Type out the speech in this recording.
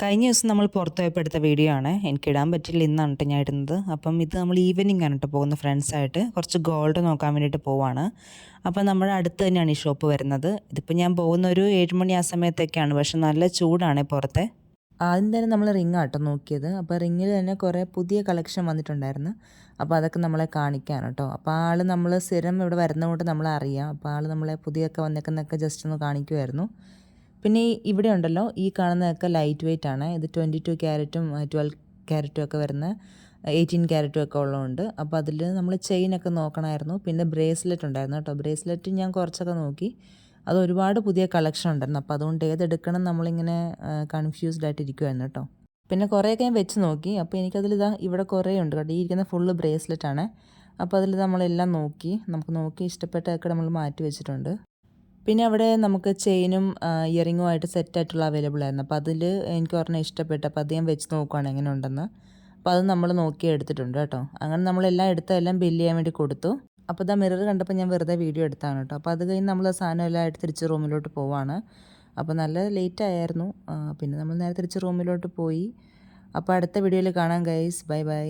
കഴിഞ്ഞ ദിവസം നമ്മൾ പുറത്ത് പോയപ്പോൾ എടുത്ത വീഡിയോ ആണ്. എനിക്കിടാൻ പറ്റില്ല, ഇന്നാണ് കേട്ടോ ഞാൻ ഇടുന്നത്. അപ്പം ഇത് നമ്മൾ ഈവനിങ് ആണ് കേട്ടോ പോകുന്നത്, ഫ്രണ്ട്സായിട്ട് കുറച്ച് ഗോൾഡ് നോക്കാൻ വേണ്ടിയിട്ട് പോവാണ്. അപ്പം നമ്മുടെ അടുത്ത് തന്നെയാണ് ഈ ഷോപ്പ് വരുന്നത്. ഇതിപ്പോൾ ഞാൻ പോകുന്ന ഒരു 7 മണി ആ സമയത്തൊക്കെയാണ്, പക്ഷെ നല്ല ചൂടാണ് പുറത്തെ. ആദ്യം തന്നെ നമ്മൾ റിങ് ആട്ടോ നോക്കിയത്. അപ്പോൾ റിങ്ങിൽ തന്നെ കുറേ പുതിയ കളക്ഷൻ വന്നിട്ടുണ്ടായിരുന്നു. അപ്പോൾ അതൊക്കെ നമ്മളെ കാണിക്കാണ് കേട്ടോ. അപ്പോൾ ആൾ നമ്മൾ സ്ഥിരം ഇവിടെ വരുന്നതുകൊണ്ട് നമ്മളറിയാം. അപ്പോൾ ആൾ നമ്മളെ പുതിയൊക്കെ വന്നേക്കുന്നതൊക്കെ ജസ്റ്റ് ഒന്ന് കാണിക്കുമായിരുന്നു. പിന്നെ ഇവിടെ ഉണ്ടല്ലോ, ഈ കാണുന്നതൊക്കെ ലൈറ്റ് വെയ്റ്റ് ആണ്. ഇത് 22 ക്യാരറ്റും 12 ക്യാരറ്റും ഒക്കെ വരുന്ന 18 ക്യാരറ്റും ഒക്കെ ഉള്ളതുകൊണ്ട്. അപ്പോൾ അതിൽ നമ്മൾ ചെയിനൊക്കെ നോക്കണമായിരുന്നു. പിന്നെ ബ്രേസ്ലെറ്റ് ഉണ്ടായിരുന്നു കേട്ടോ. ബ്രേസ്ലെറ്റ് ഞാൻ കുറച്ചൊക്കെ നോക്കി. അത് ഒരുപാട് പുതിയ കളക്ഷൻ ഉണ്ടായിരുന്നു. അപ്പോൾ അതുകൊണ്ട് ഏതെടുക്കണം നമ്മളിങ്ങനെ കൺഫ്യൂസ്ഡ് ആയിട്ടിരിക്കുമായിരുന്നു കേട്ടോ. പിന്നെ കുറേയൊക്കെ ഞാൻ വെച്ച് നോക്കി. അപ്പോൾ എനിക്കതിലിതാ ഇവിടെ കുറേ ഉണ്ട് കേട്ടോ. ഈ ഇരിക്കുന്ന ഫുള്ള് ബ്രേസ്ലെറ്റ് ആണ്. അപ്പോൾ അതിൽ നമ്മളെല്ലാം നോക്കി, നമുക്ക് നോക്കി ഇഷ്ടപ്പെട്ടതൊക്കെ നമ്മൾ മാറ്റി വെച്ചിട്ടുണ്ട്. പിന്നെ അവിടെ നമുക്ക് ചെയിനും ഇയറിങ്ങുമായിട്ട് സെറ്റായിട്ടുള്ള അവൈലബിൾ ആയിരുന്നു. അപ്പോൾ അതിൽ എനിക്ക് ഒരെണ്ണം ഇഷ്ടപ്പെട്ടു. അപ്പോൾ അത് ഞാൻ വെച്ച് നോക്കുകയാണ് എങ്ങനെ ഉണ്ടെന്ന്. അപ്പോൾ അത് നമ്മൾ നോക്കി എടുത്തിട്ടുണ്ട് കേട്ടോ. അങ്ങനെ നമ്മളെല്ലാം എടുത്തെല്ലാം ബില്ല് ചെയ്യാൻ വേണ്ടി കൊടുത്തു. അപ്പോൾ ഇതാ മിറർ കണ്ടപ്പോൾ ഞാൻ വെറുതെ വീഡിയോ എടുത്താണ് കേട്ടോ. അപ്പോൾ അത് കഴിഞ്ഞ് നമ്മൾ സാധനം എല്ലാം ആയിട്ട് തിരിച്ച് റൂമിലോട്ട് പോവാണ്. അപ്പോൾ നല്ല ലേറ്റ് ആയിരുന്നു. പിന്നെ നമ്മൾ നേരെ തിരിച്ച് റൂമിലോട്ട് പോയി. അപ്പോൾ അടുത്ത വീഡിയോയിൽ കാണാം ഗൈസ്. Bye bye.